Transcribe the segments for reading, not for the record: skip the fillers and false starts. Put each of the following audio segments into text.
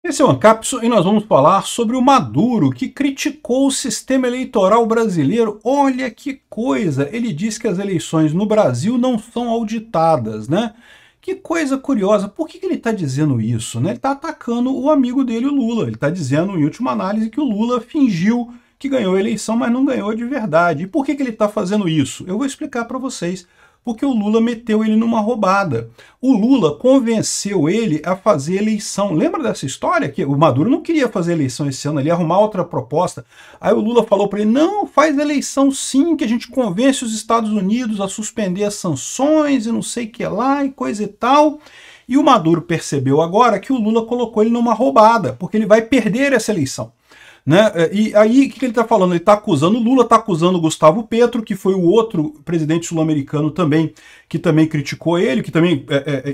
Esse é o Ancapso e nós vamos falar sobre o Maduro, que criticou o sistema eleitoral brasileiro. Olha que coisa! Ele diz que as eleições no Brasil não são auditadas, né? Que coisa curiosa. Por que ele está dizendo isso, né? Ele está atacando o amigo dele, o Lula. Ele está dizendo, em última análise, que o Lula fingiu que ganhou a eleição, mas não ganhou de verdade. E por que ele está fazendo isso? Eu vou explicar para vocês. Porque o Lula meteu ele numa roubada. O Lula convenceu ele a fazer eleição. Lembra dessa história? Que o Maduro não queria fazer eleição esse ano, ele ia arrumar outra proposta. Aí o Lula falou para ele, não, faz eleição sim, que a gente convence os Estados Unidos a suspender as sanções e não sei o que lá e coisa e tal. E o Maduro percebeu agora que o Lula colocou ele numa roubada, porque ele vai perder essa eleição. Né? E aí, o que ele está falando? Ele está acusando o Lula, está acusando o Gustavo Petro, que foi o outro presidente sul-americano também, que também criticou ele, que também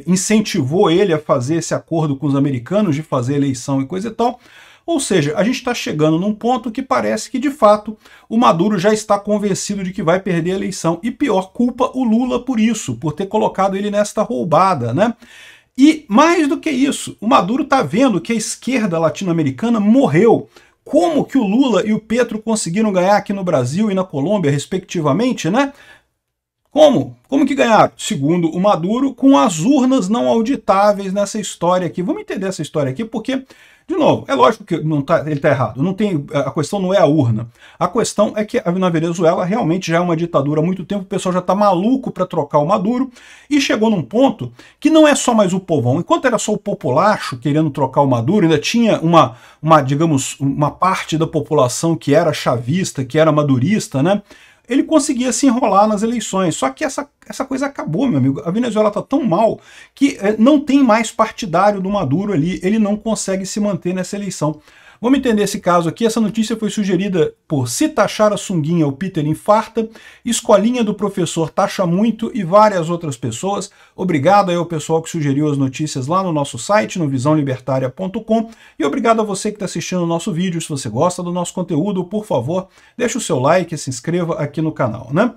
incentivou ele a fazer esse acordo com os americanos de fazer eleição e coisa e tal. Ou seja, a gente está chegando num ponto que parece que, de fato, o Maduro já está convencido de que vai perder a eleição. E pior, culpa o Lula por isso, por ter colocado ele nesta roubada, né? E mais do que isso, o Maduro está vendo que a esquerda latino-americana morreu. Como que o Lula e o Petro conseguiram ganhar aqui no Brasil e na Colômbia, respectivamente, né? Como? Como que ganharam? Segundo o Maduro, com as urnas não auditáveis nessa história aqui. Vamos entender essa história aqui, porque, de novo, é lógico que não tá, ele está errado. Não tem, a questão não é a urna. A questão é que na Venezuela realmente já é uma ditadura há muito tempo, o pessoal já está maluco para trocar o Maduro, e chegou num ponto que não é só mais o povão. Enquanto era só o populacho querendo trocar o Maduro, ainda tinha digamos, uma parte da população que era chavista, que era madurista, né? Ele conseguia se enrolar nas eleições. Só que essa coisa acabou, meu amigo. A Venezuela está tão mal que não tem mais partidário do Maduro ali. Ele não consegue se manter nessa eleição. Vamos entender esse caso aqui. Essa notícia foi sugerida por Se Taxar a Sunguinha, o Peter Infarta, Escolinha do Professor Taxa Muito e várias outras pessoas. Obrigado aí ao pessoal que sugeriu as notícias lá no nosso site, no visãolibertaria.com. E obrigado a você que está assistindo o nosso vídeo. Se você gosta do nosso conteúdo, por favor, deixa o seu like e se inscreva aqui no canal, né?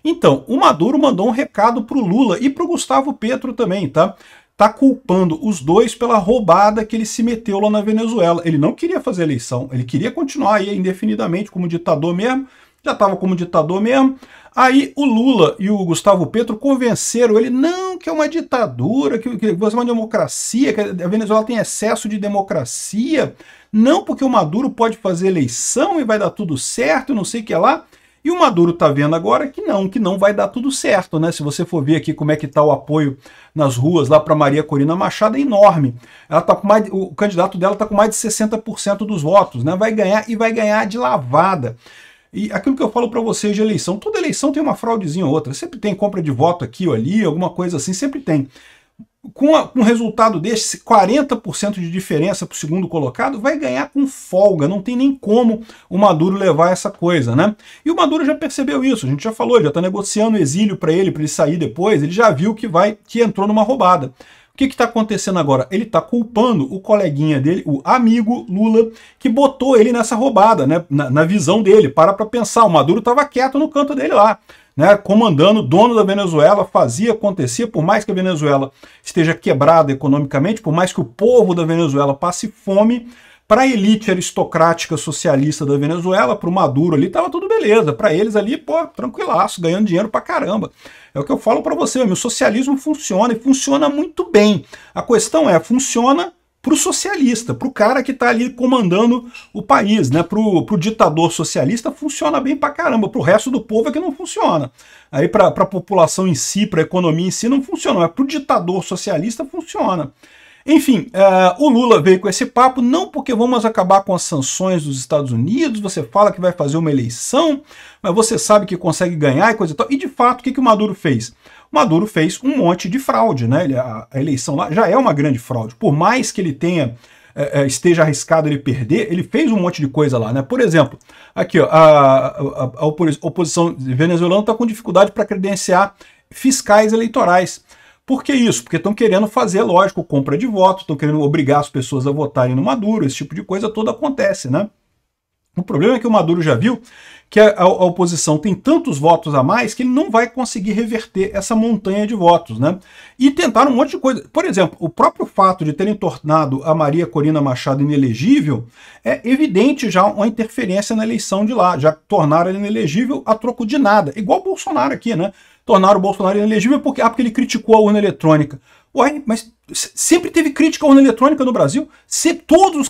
Então, o Maduro mandou um recado para o Lula e para o Gustavo Petro também, tá? Tá culpando os dois pela roubada que ele se meteu lá na Venezuela. Ele não queria fazer eleição, ele queria continuar aí indefinidamente como ditador mesmo, já estava como ditador mesmo. Aí o Lula e o Gustavo Petro convenceram ele, não, que é uma ditadura, que você é uma democracia, que a Venezuela tem excesso de democracia, não porque o Maduro pode fazer eleição e vai dar tudo certo, não sei o que lá. E o Maduro está vendo agora que não vai dar tudo certo, né? Se você for ver aqui como é que está o apoio nas ruas lá para Maria Corina Machado, é enorme. Ela tá com mais, o candidato dela está com mais de 60% dos votos, né? Vai ganhar e vai ganhar de lavada. E aquilo que eu falo para vocês de eleição, toda eleição tem uma fraudezinha ou outra. Sempre tem compra de voto aqui ou ali, alguma coisa assim, sempre tem. Com um resultado desse, 40% de diferença para o segundo colocado, vai ganhar com folga, não tem nem como o Maduro levar essa coisa, né? E o Maduro já percebeu isso, a gente já falou, já está negociando exílio para ele sair depois, ele já viu que entrou numa roubada. O que está acontecendo agora? Ele está culpando o coleguinha dele, o amigo Lula, que botou ele nessa roubada, né? Na visão dele. Para pensar, o Maduro estava quieto no canto dele lá, né, comandando, dono da Venezuela, fazia, acontecia, por mais que a Venezuela esteja quebrada economicamente, por mais que o povo da Venezuela passe fome, para a elite aristocrática socialista da Venezuela, para o Maduro ali, estava tudo beleza. Para eles ali, pô, tranquilaço, ganhando dinheiro pra caramba. É o que eu falo para você, o socialismo funciona e funciona muito bem. A questão é, funciona para o socialista, para o cara que está ali comandando o país, né? Para o ditador socialista funciona bem pra caramba, para o resto do povo é que não funciona. Aí para a população em si, para a economia em si não funciona, mas para o ditador socialista funciona. Enfim, o Lula veio com esse papo, não porque vamos acabar com as sanções dos Estados Unidos, você fala que vai fazer uma eleição, mas você sabe que consegue ganhar e coisa e tal. E de fato, o que o Maduro fez? O Maduro fez um monte de fraude, né? A eleição lá já é uma grande fraude. Por mais que ele esteja arriscado ele perder, ele fez um monte de coisa lá, né? Por exemplo, aqui ó, a oposição venezuelana está com dificuldade para credenciar fiscais eleitorais. Por que isso? Porque estão querendo fazer, lógico, compra de votos, estão querendo obrigar as pessoas a votarem no Maduro, esse tipo de coisa toda acontece, né? O problema é que o Maduro já viu que a oposição tem tantos votos a mais que ele não vai conseguir reverter essa montanha de votos, né? E tentaram um monte de coisa. Por exemplo, o próprio fato de terem tornado a Maria Corina Machado inelegível é evidente já uma interferência na eleição de lá. Já tornaram ela inelegível a troco de nada. Igual o Bolsonaro aqui, né? Tornaram o Bolsonaro inelegível porque ele criticou a urna eletrônica. Ué, mas sempre teve crítica à urna eletrônica no Brasil.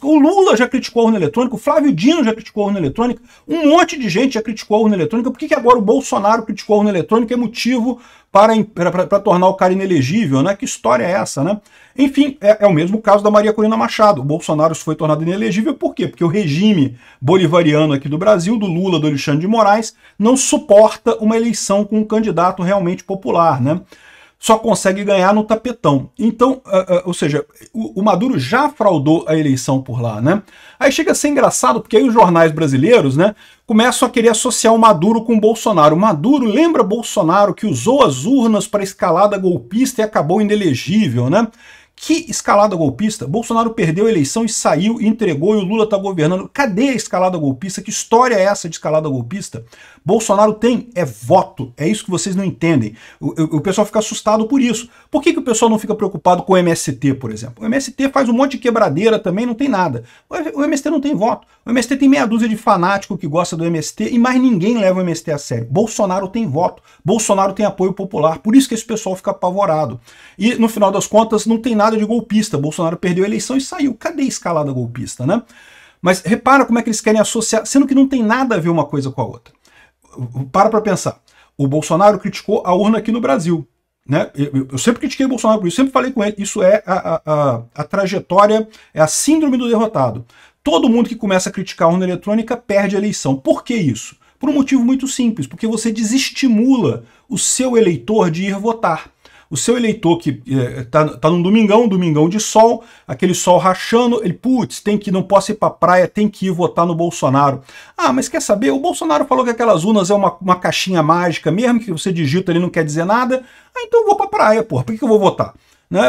O Lula já criticou a urna eletrônica, o Flávio Dino já criticou a urna eletrônica, um monte de gente já criticou a urna eletrônica. Por que agora o Bolsonaro criticou a urna eletrônica é motivo para tornar o cara inelegível, né? Que história é essa, né? Enfim, é o mesmo caso da Maria Corina Machado. O Bolsonaro foi tornado inelegível por quê? Porque o regime bolivariano aqui do Brasil, do Lula, do Alexandre de Moraes, não suporta uma eleição com um candidato realmente popular, né? Só consegue ganhar no tapetão. Então, ou seja, o Maduro já fraudou a eleição por lá, né? Aí chega a ser engraçado, porque aí os jornais brasileiros, né, começam a querer associar o Maduro com o Bolsonaro. O Maduro lembra Bolsonaro que usou as urnas para escalada golpista e acabou inelegível, né? Que escalada golpista? Bolsonaro perdeu a eleição e saiu, entregou e o Lula está governando. Cadê a escalada golpista? Que história é essa de escalada golpista? Bolsonaro tem voto. É isso que vocês não entendem. O pessoal fica assustado por isso. Por que o pessoal não fica preocupado com o MST, por exemplo? O MST faz um monte de quebradeira também, não tem nada. O MST não tem voto. O MST tem meia dúzia de fanático que gosta do MST e mais ninguém leva o MST a sério. Bolsonaro tem voto. Bolsonaro tem apoio popular. Por isso que esse pessoal fica apavorado. E, no final das contas, não tem nada de golpista. Bolsonaro perdeu a eleição e saiu. Cadê a escalada golpista, né? Mas repara como é que eles querem associar, sendo que não tem nada a ver uma coisa com a outra. Para pensar. O Bolsonaro criticou a urna aqui no Brasil, né? Eu sempre critiquei o Bolsonaro por isso, sempre falei com ele. Isso é a trajetória, é a síndrome do derrotado. Todo mundo que começa a criticar a urna eletrônica perde a eleição. Por que isso? Por um motivo muito simples, porque você desestimula o seu eleitor de ir votar. O seu eleitor que tá num domingão de sol, aquele sol rachando, ele, putz, não posso ir pra praia, tem que ir votar no Bolsonaro. Ah, mas quer saber? O Bolsonaro falou que aquelas urnas é uma caixinha mágica, mesmo que você digita ali não quer dizer nada. Ah, então eu vou pra praia, porra, por que eu vou votar? Né?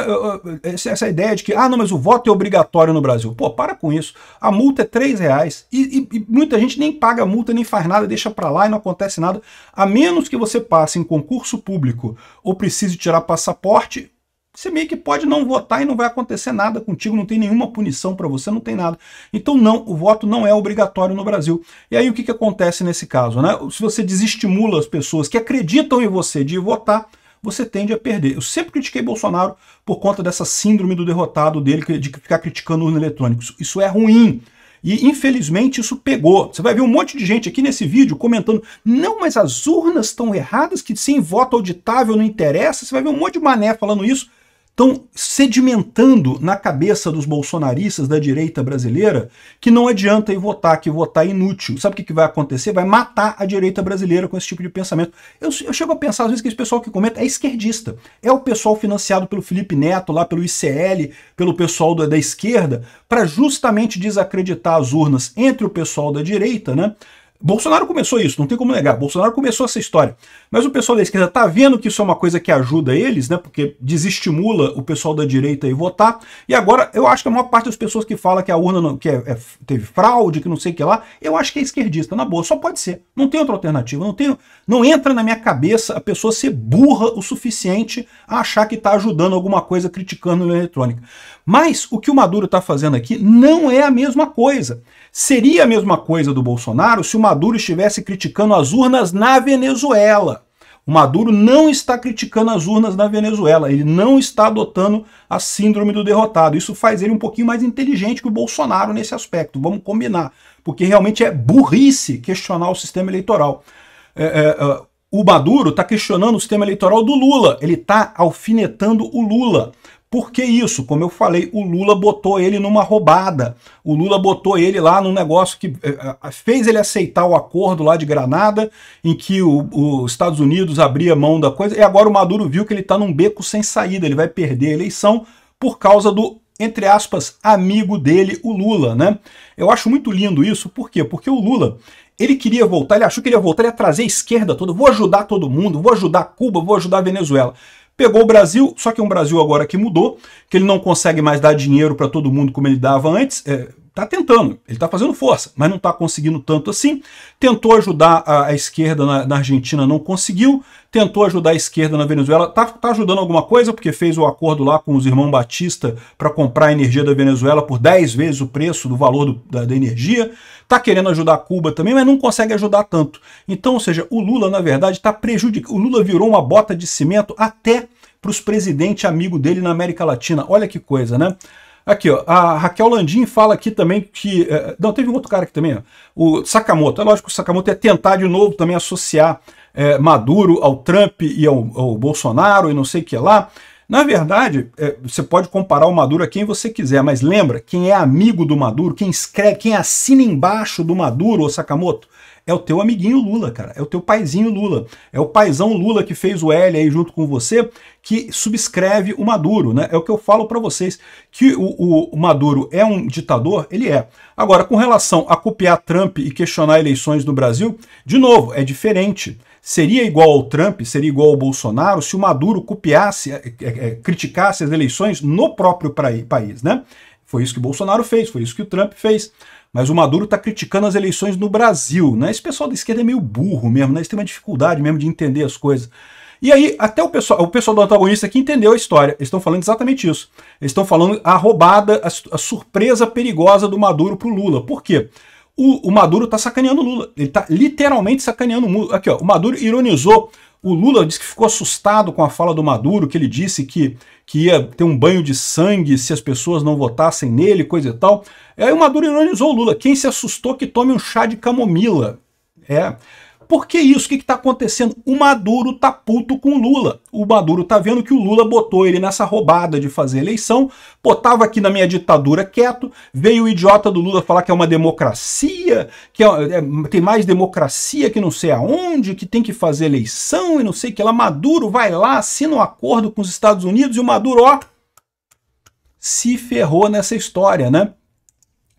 Essa ideia de que, não, mas o voto é obrigatório no Brasil. Pô, para com isso. A multa é R$3 e muita gente nem paga a multa, nem faz nada, deixa pra lá e não acontece nada. A menos que você passe em concurso público ou precise tirar passaporte, você meio que pode não votar e não vai acontecer nada contigo, não tem nenhuma punição para você, não tem nada. Então não, o voto não é obrigatório no Brasil. E aí o que acontece nesse caso, né? Se você desestimula as pessoas que acreditam em você de ir votar, você tende a perder. Eu sempre critiquei Bolsonaro por conta dessa síndrome do derrotado dele, de ficar criticando urna eletrônica. Isso é ruim. E, infelizmente, isso pegou. Você vai ver um monte de gente aqui nesse vídeo comentando, não, mas as urnas estão erradas, que sem voto auditável não interessa. Você vai ver um monte de mané falando isso. Estão sedimentando na cabeça dos bolsonaristas da direita brasileira que não adianta ir votar, que votar é inútil. Sabe o que vai acontecer? Vai matar a direita brasileira com esse tipo de pensamento. Eu chego a pensar, às vezes, que esse pessoal que comenta é esquerdista. É o pessoal financiado pelo Felipe Neto, lá pelo ICL, pelo pessoal da esquerda, para justamente desacreditar as urnas entre o pessoal da direita, né? Bolsonaro começou isso, não tem como negar. Bolsonaro começou essa história. Mas o pessoal da esquerda tá vendo que isso é uma coisa que ajuda eles, né? Porque desestimula o pessoal da direita a ir votar. E agora, eu acho que a maior parte das pessoas que fala que a urna não, teve fraude, que não sei o que lá, eu acho que é esquerdista, na boa. Só pode ser. Não tem outra alternativa. Não entra na minha cabeça a pessoa ser burra o suficiente a achar que tá ajudando alguma coisa criticando a eletrônica. Mas o que o Maduro tá fazendo aqui não é a mesma coisa. Seria a mesma coisa do Bolsonaro se o Maduro estivesse criticando as urnas na Venezuela. O Maduro não está criticando as urnas na Venezuela, ele não está adotando a síndrome do derrotado. Isso faz ele um pouquinho mais inteligente que o Bolsonaro nesse aspecto, vamos combinar, porque realmente é burrice questionar o sistema eleitoral. O Maduro está questionando o sistema eleitoral do Lula, ele está alfinetando o Lula. Por que isso? Como eu falei, o Lula botou ele numa roubada. O Lula botou ele lá num negócio que fez ele aceitar o acordo lá de Granada, em que os Estados Unidos abria mão da coisa, e agora o Maduro viu que ele está num beco sem saída, ele vai perder a eleição por causa do, entre aspas, amigo dele, o Lula, né? Eu acho muito lindo isso, por quê? Porque o Lula, ele queria voltar, ele achou que ele ia voltar, ele ia trazer a esquerda toda, vou ajudar todo mundo, vou ajudar Cuba, vou ajudar a Venezuela. Pegou o Brasil, só que é um Brasil agora que mudou, que ele não consegue mais dar dinheiro para todo mundo como ele dava antes, está tentando, ele está fazendo força, mas não está conseguindo tanto assim. Tentou ajudar a esquerda na Argentina, não conseguiu. Tentou ajudar a esquerda na Venezuela, tá ajudando alguma coisa, porque fez o acordo lá com os irmãos Batista para comprar a energia da Venezuela por 10 vezes o preço do valor da energia. Tá querendo ajudar Cuba também, mas não consegue ajudar tanto. Então, ou seja, o Lula, na verdade, está prejudicando. O Lula virou uma bota de cimento até para os presidentes amigos dele na América Latina. Olha que coisa, né? Aqui, ó, a Raquel Landim fala aqui também que... não, teve um outro cara aqui também, ó, o Sakamoto. É lógico que o Sakamoto ia tentar de novo também associar Maduro ao Trump e ao Bolsonaro e não sei o que lá. Na verdade, você pode comparar o Maduro a quem você quiser, mas lembra, quem é amigo do Maduro, quem escreve, quem assina embaixo do Maduro, ô Sakamoto, é o teu amiguinho Lula, cara, é o teu paizinho Lula, é o paizão Lula que fez o L aí junto com você, que subscreve o Maduro, né? É o que eu falo para vocês, que o Maduro é um ditador, ele é. Agora, com relação a copiar Trump e questionar eleições no Brasil, de novo, é diferente. Seria igual ao Trump, seria igual ao Bolsonaro, se o Maduro copiasse, criticasse as eleições no próprio país, né? Foi isso que o Bolsonaro fez, foi isso que o Trump fez. Mas o Maduro está criticando as eleições no Brasil, né? Esse pessoal da esquerda é meio burro mesmo, né? Eles têm uma dificuldade mesmo de entender as coisas. E aí, até o pessoal do antagonista aqui entendeu a história. Eles estão falando exatamente isso. Eles estão falando a roubada, a surpresa perigosa do Maduro para o Lula. Por quê? O Maduro está sacaneando o Lula. Ele está literalmente sacaneando o Lula. Aqui, ó, o Maduro ironizou. O Lula disse que ficou assustado com a fala do Maduro, que ele disse que ia ter um banho de sangue se as pessoas não votassem nele, coisa e tal. Aí o Maduro ironizou o Lula. Quem se assustou que tome um chá de camomila. Por que isso? O que está acontecendo? O Maduro tá puto com o Lula. O Maduro tá vendo que o Lula botou ele nessa roubada de fazer eleição, botava aqui na minha ditadura quieto, veio o idiota do Lula falar que é uma democracia, que tem mais democracia que não sei aonde, que tem que fazer eleição e não sei o que lá. Maduro vai lá, assina um acordo com os Estados Unidos e o Maduro, ó, se ferrou nessa história, né?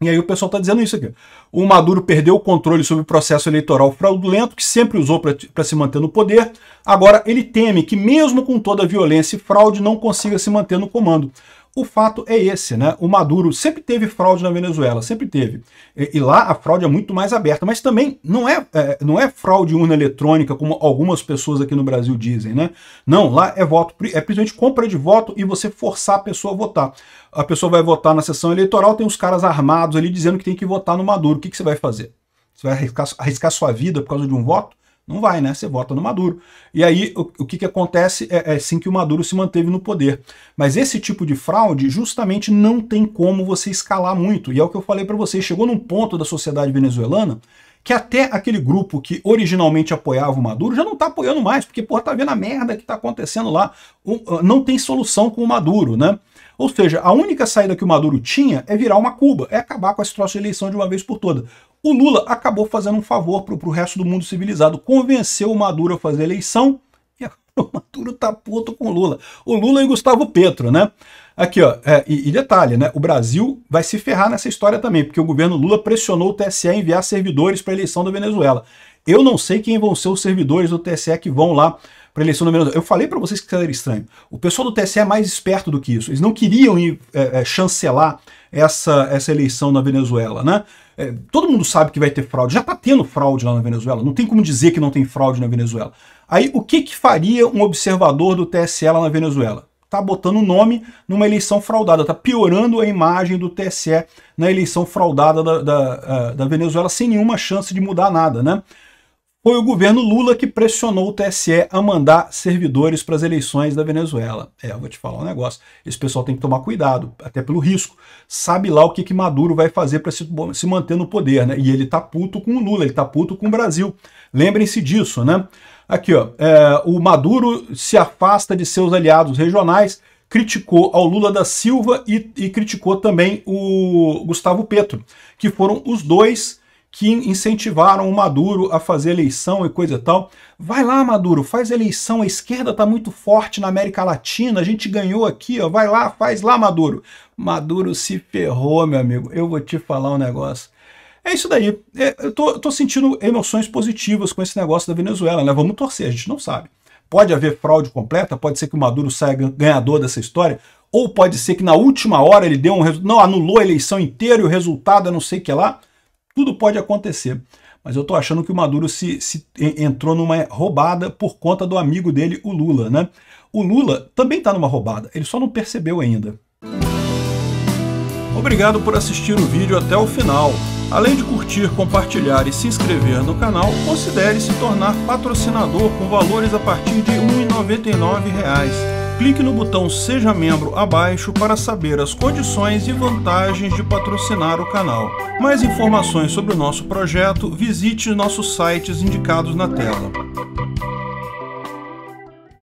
E aí o pessoal está dizendo isso aqui. O Maduro perdeu o controle sobre o processo eleitoral fraudulento, que sempre usou para se manter no poder. Agora ele teme que mesmo com toda a violência e fraude não consiga se manter no comando. O fato é esse, né? O Maduro sempre teve fraude na Venezuela, sempre teve. E lá a fraude é muito mais aberta, mas também não é fraude urna eletrônica, como algumas pessoas aqui no Brasil dizem, né? Não, lá é voto, é principalmente compra de voto e você forçar a pessoa a votar. A pessoa vai votar na sessão eleitoral, tem os caras armados ali dizendo que tem que votar no Maduro. O que você vai fazer? Você vai arriscar sua vida por causa de um voto? Não vai, né? Você vota no Maduro. E aí, o que acontece é sim que o Maduro se manteve no poder. Mas esse tipo de fraude, justamente, não tem como você escalar muito. E é o que eu falei para vocês. Chegou num ponto da sociedade venezuelana que até aquele grupo que originalmente apoiava o Maduro já não tá apoiando mais, porque, porra, tá vendo a merda que tá acontecendo lá. Não tem solução com o Maduro, né? Ou seja, a única saída que o Maduro tinha é virar uma Cuba, é acabar com esse troço de eleição de uma vez por todas. O Lula acabou fazendo um favor para o resto do mundo civilizado, convenceu o Maduro a fazer eleição, e o Maduro tá puto com o Lula. O Lula e o Gustavo Petro, né? Aqui, ó, e detalhe, né? O Brasil vai se ferrar nessa história também, porque o governo Lula pressionou o TSE a enviar servidores para a eleição da Venezuela. Eu não sei quem vão ser os servidores do TSE que vão lá para a eleição da Venezuela. Eu falei para vocês que era estranho. O pessoal do TSE é mais esperto do que isso. Eles não queriam chancelar essa eleição na Venezuela, né? Todo mundo sabe que vai ter fraude. Já está tendo fraude lá na Venezuela. Não tem como dizer que não tem fraude na Venezuela. Aí, o que faria um observador do TSE lá na Venezuela? Tá botando o nome numa eleição fraudada. Tá piorando a imagem do TSE na eleição fraudada da Venezuela, sem nenhuma chance de mudar nada, né? Foi o governo Lula que pressionou o TSE a mandar servidores para as eleições da Venezuela. Eu vou te falar um negócio. Esse pessoal tem que tomar cuidado, até pelo risco. Sabe lá o que Maduro vai fazer para se manter no poder, né? E ele tá puto com o Lula, ele tá puto com o Brasil. Lembrem-se disso, né? Aqui, ó, o Maduro se afasta de seus aliados regionais, criticou ao Lula da Silva e criticou também o Gustavo Petro, que foram os dois que incentivaram o Maduro a fazer eleição e coisa e tal. Vai lá, Maduro, faz eleição, a esquerda está muito forte na América Latina, a gente ganhou aqui, ó, vai lá, faz lá, Maduro. Maduro se ferrou, meu amigo, eu vou te falar um negócio. É isso daí, eu tô sentindo emoções positivas com esse negócio da Venezuela, né? Vamos torcer, a gente não sabe. Pode haver fraude completa, pode ser que o Maduro saia ganhador dessa história, ou pode ser que na última hora ele deu não, anulou a eleição inteira e o resultado é não sei o que lá. Tudo pode acontecer. Mas eu estou achando que o Maduro se entrou numa roubada por conta do amigo dele, o Lula, né? O Lula também está numa roubada, ele só não percebeu ainda. Obrigado por assistir o vídeo até o final. Além de curtir, compartilhar e se inscrever no canal, considere se tornar patrocinador com valores a partir de R$ 1,99. Clique no botão Seja Membro abaixo para saber as condições e vantagens de patrocinar o canal. Mais informações sobre o nosso projeto, visite nossos sites indicados na tela.